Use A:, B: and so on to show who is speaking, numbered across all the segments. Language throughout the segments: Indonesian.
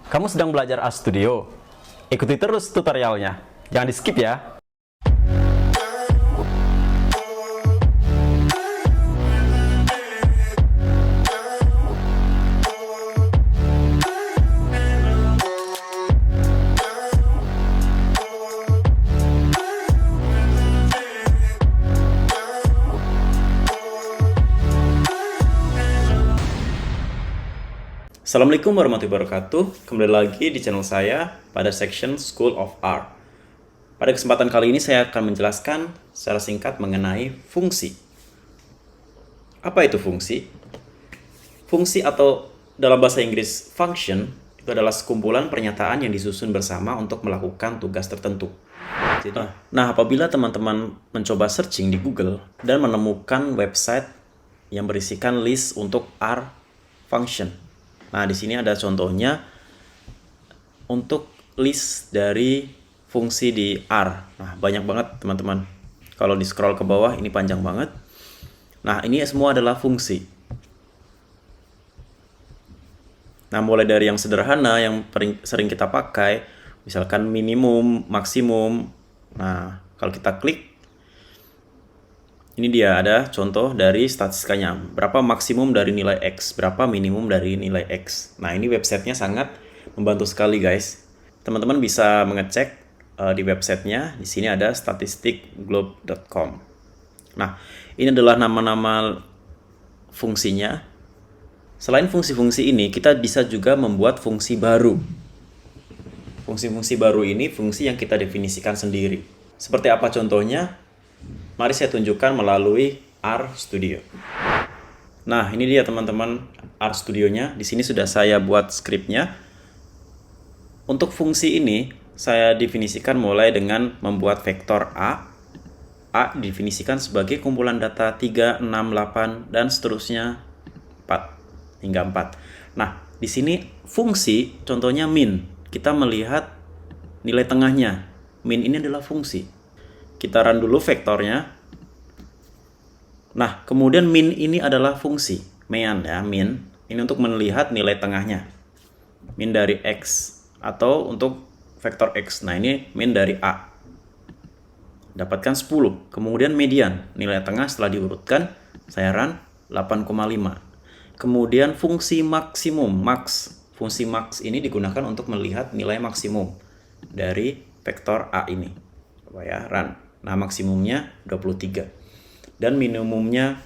A: Kamu sedang belajar Art Studio? Ikuti terus tutorialnya. Jangan di-skip ya. Assalamualaikum warahmatullahi wabarakatuh. Kembali lagi di channel saya pada section School of Art. Pada kesempatan kali ini saya akan menjelaskan secara singkat mengenai fungsi. Apa itu fungsi? Fungsi atau dalam bahasa Inggris function itu adalah sekumpulan pernyataan yang disusun bersama untuk melakukan tugas tertentu. Nah, apabila teman-teman mencoba searching di Google dan menemukan website yang berisikan list untuk R function. Nah, di sini ada contohnya untuk list dari fungsi di R. Nah, banyak banget teman-teman. Kalau di scroll ke bawah ini panjang banget. Nah, ini semua adalah fungsi. Nah, mulai dari yang sederhana yang sering kita pakai, misalkan minimum, maksimum. Nah, kalau kita klik, ini dia ada contoh dari statistikanya. Berapa maksimum dari nilai X, berapa minimum dari nilai X. Nah, ini websitenya sangat membantu sekali, guys. Teman-teman bisa mengecek di websitenya. Di sini ada statistikglobe.com. Nah, ini adalah nama-nama fungsinya. Selain fungsi-fungsi ini, kita bisa juga membuat fungsi baru. Fungsi-fungsi baru ini fungsi yang kita definisikan sendiri. Seperti apa contohnya? Mari saya tunjukkan melalui R Studio. Nah, ini dia teman-teman R Studio-nya. Di sini sudah saya buat skripnya. Untuk fungsi ini, saya definisikan mulai dengan membuat vektor A. A didefinisikan sebagai kumpulan data 3, 6, 8, dan seterusnya 4, hingga 4. Nah, di sini fungsi, contohnya min. Kita melihat nilai tengahnya. Min ini adalah fungsi. Kita run dulu vektornya. Nah, kemudian min ini adalah fungsi. Min ya, min. Ini untuk melihat nilai tengahnya. Min dari X. Atau untuk vektor X. Nah, ini min dari A. Dapatkan 10. Kemudian median. Nilai tengah setelah diurutkan. Saya run 8,5. Kemudian fungsi maksimum. Max. Fungsi max ini digunakan untuk melihat nilai maksimum. Dari vektor A ini. Coba ya, run. Nah, maksimumnya 23. Dan minimumnya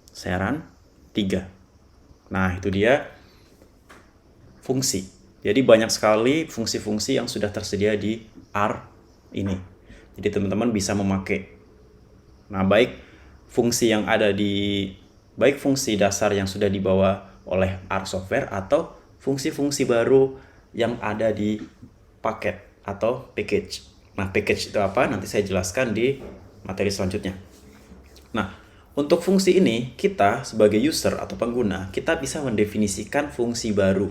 A: saya run 3. Nah, itu dia fungsi. Jadi banyak sekali fungsi-fungsi yang sudah tersedia di R ini. Jadi teman-teman bisa memakai. Nah, baik fungsi dasar yang sudah dibawa oleh R software atau fungsi-fungsi baru yang ada di paket atau package. Nah, package itu apa? Nanti saya jelaskan di materi selanjutnya. Nah, untuk fungsi ini, kita sebagai user atau pengguna, kita bisa mendefinisikan fungsi baru.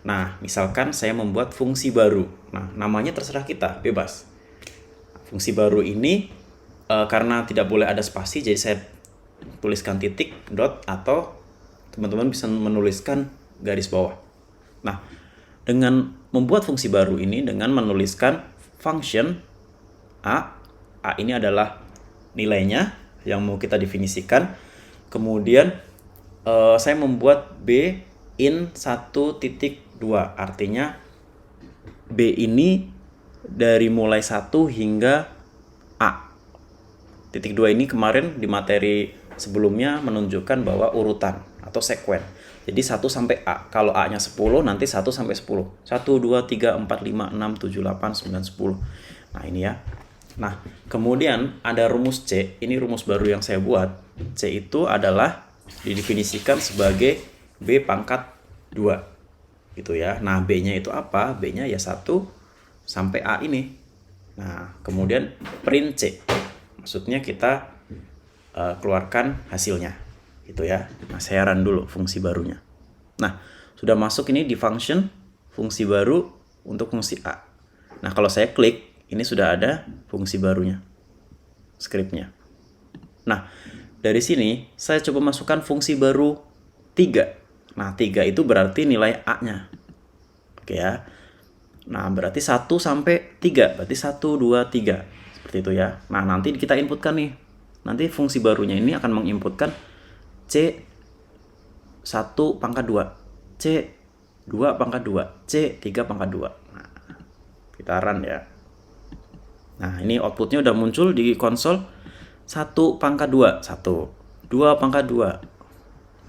A: Nah, misalkan saya membuat fungsi baru. Nah, namanya terserah kita, bebas. Fungsi baru ini, karena tidak boleh ada spasi, jadi saya tuliskan titik, dot, atau teman-teman bisa menuliskan garis bawah. Nah, dengan membuat fungsi baru ini, dengan menuliskan function A ini adalah nilainya yang mau kita definisikan. Kemudian saya membuat B in 1.2, artinya B ini dari mulai 1 hingga A. Titik 2 ini kemarin di materi sebelumnya menunjukkan bahwa urutan atau sekuen. Jadi 1 sampai A. Kalau A-nya 10, nanti 1 sampai 10. 1, 2, 3, 4, 5, 6, 7, 8, 9, 10. Nah, ini ya. Nah, kemudian ada rumus C. Ini rumus baru yang saya buat. C itu adalah didefinisikan sebagai B pangkat 2. Gitu ya. Nah, B-nya itu apa? B-nya ya 1 sampai A ini. Nah, kemudian print C. Maksudnya kita keluarkan hasilnya. Gitu ya. Nah, saya run dulu fungsi barunya. Nah, sudah masuk ini di function fungsi baru untuk fungsi A. Nah, kalau saya klik, ini sudah ada fungsi barunya. Skripnya. Nah, dari sini saya coba masukkan fungsi baru 3. Nah, 3 itu berarti nilai A-nya. Oke ya. Nah, berarti 1 sampai 3. Berarti 1, 2, 3. Seperti itu ya. Nah, nanti kita inputkan nih. Nanti fungsi barunya ini akan menginputkan C1 pangkat 2, C2 pangkat 2, C3 pangkat 2. Nah, kita run ya. Nah, ini outputnya udah muncul di konsol. 1 pangkat 2, 1. 2 pangkat 2,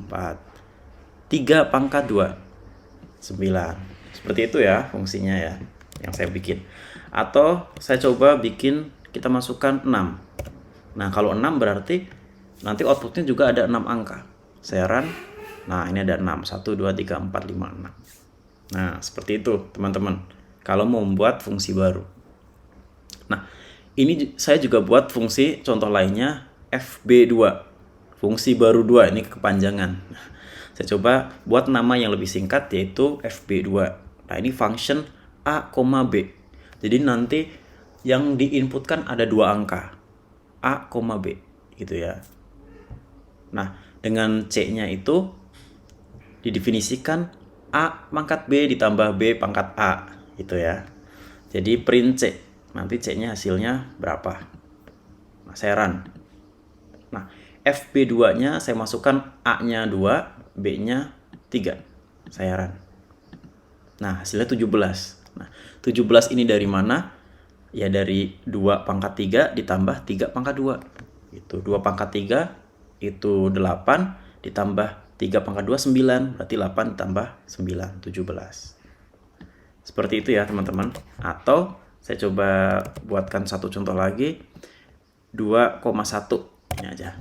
A: 4. 3 pangkat 2, 9. Seperti itu ya fungsinya ya yang saya bikin. Atau saya coba bikin, kita masukkan 6. Nah, kalau 6 berarti nanti outputnya juga ada 6 angka. Saya run. Nah, ini ada 6. 1, 2, 3, 4, 5, 6. Nah, seperti itu teman-teman kalau mau membuat fungsi baru. Nah, ini saya juga buat fungsi contoh lainnya, FB2. Fungsi baru 2, ini kepanjangan. Saya coba buat nama yang lebih singkat yaitu FB2. Nah, ini function A, B. Jadi nanti yang diinputkan ada 2 angka. A, B gitu ya. Nah, dengan C-nya itu didefinisikan A pangkat B ditambah B pangkat A gitu ya. Jadi print C. Nanti C-nya hasilnya berapa. Nah, saya run. Nah, FB2-nya saya masukkan A-nya 2, B-nya 3. Saya run. Nah, hasilnya 17. Nah, 17 ini dari mana? Ya dari 2 pangkat 3 ditambah 3 pangkat 2. Itu 2 pangkat 3 itu 8 ditambah 3 pangkat 2 9. Berarti 8 ditambah 9 17. Seperti itu ya teman-teman. Atau saya coba buatkan satu contoh lagi. 2,1. Ini aja.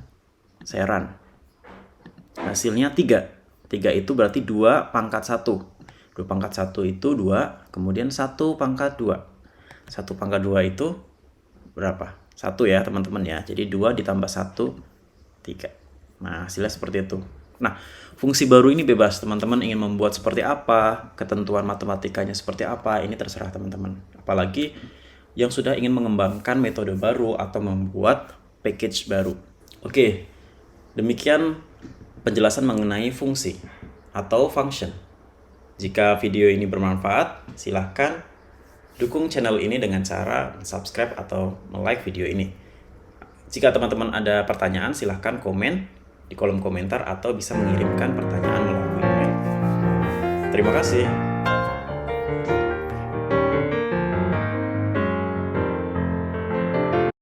A: Saya run. Hasilnya 3. 3 itu berarti 2 pangkat 1. 2 pangkat 1 itu 2, kemudian 1 pangkat 2. 1 pangkat 2 itu berapa? 1 ya teman-teman ya. Jadi 2 ditambah 1, 3. Nah, hasilnya seperti itu. Nah, fungsi baru ini bebas. Teman-teman ingin membuat seperti apa, ketentuan matematikanya seperti apa, ini terserah teman-teman. Apalagi yang sudah ingin mengembangkan metode baru atau membuat package baru. Oke, demikian penjelasan mengenai fungsi atau function. Jika video ini bermanfaat, silahkan dukung channel ini dengan cara subscribe atau like video ini. Jika teman-teman ada pertanyaan, silahkan komen di kolom komentar atau bisa mengirimkan pertanyaan melalui email. Terima kasih.